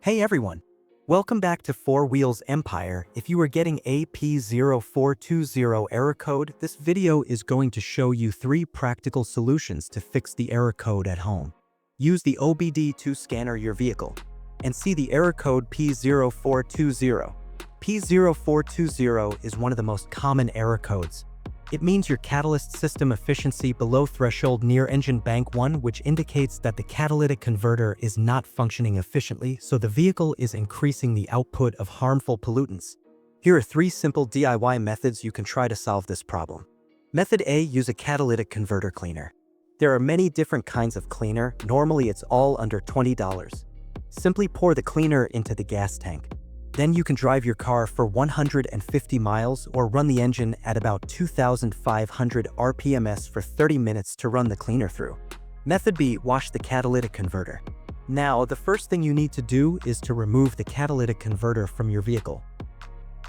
Hey everyone! Welcome back to Four Wheels Empire. If you are getting a P0420 error code, this video is going to show you 3 practical solutions to fix the error code at home. Use the OBD to scanner your vehicle and see the error code P0420. P0420 is one of the most common error codes. It means your catalyst system efficiency below threshold near engine bank 1, which indicates that the catalytic converter is not functioning efficiently, so the vehicle is increasing the output of harmful pollutants. Here are 3 simple DIY methods you can try to solve this problem. Method A. Use a catalytic converter cleaner. There are many different kinds of cleaner. Normally it's all under $20. Simply pour the cleaner into the gas tank. Then you can drive your car for 150 miles or run the engine at about 2,500 RPMs for 30 minutes to run the cleaner through. Method B. Wash the catalytic converter. Now, the first thing you need to do is to remove the catalytic converter from your vehicle.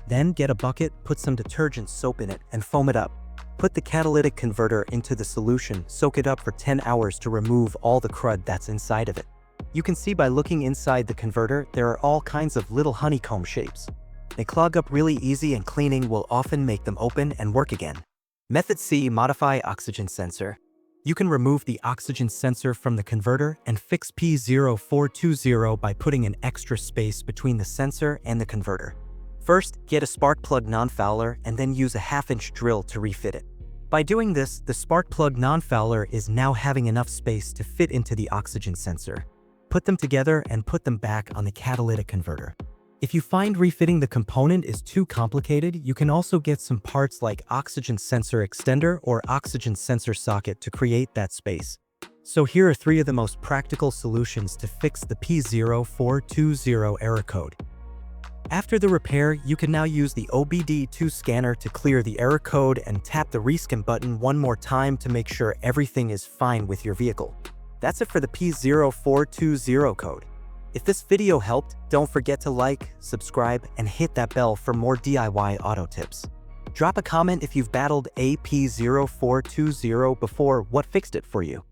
Then get a bucket, put some detergent soap in it, and foam it up. Put the catalytic converter into the solution, soak it up for 10 hours to remove all the crud that's inside of it. You can see by looking inside the converter, there are all kinds of little honeycomb shapes. They clog up really easy and cleaning will often make them open and work again. Method C. Modify oxygen sensor. You can remove the oxygen sensor from the converter and fix P0420 by putting an extra space between the sensor and the converter. First, get a spark plug non-fouler and then use a 1/2-inch drill to refit it. By doing this, the spark plug non-fouler is now having enough space to fit into the oxygen sensor. Put them together and put them back on the catalytic converter. If you find refitting the component is too complicated, you can also get some parts like oxygen sensor extender or oxygen sensor socket to create that space. So here are 3 of the most practical solutions to fix the P0420 error code. After the repair, you can now use the OBD2 scanner to clear the error code and tap the rescan button one more time to make sure everything is fine with your vehicle. That's it for the P0420 code. If this video helped, don't forget to like, subscribe, and hit that bell for more DIY auto tips. Drop a comment if you've battled a P0420 before. What fixed it for you?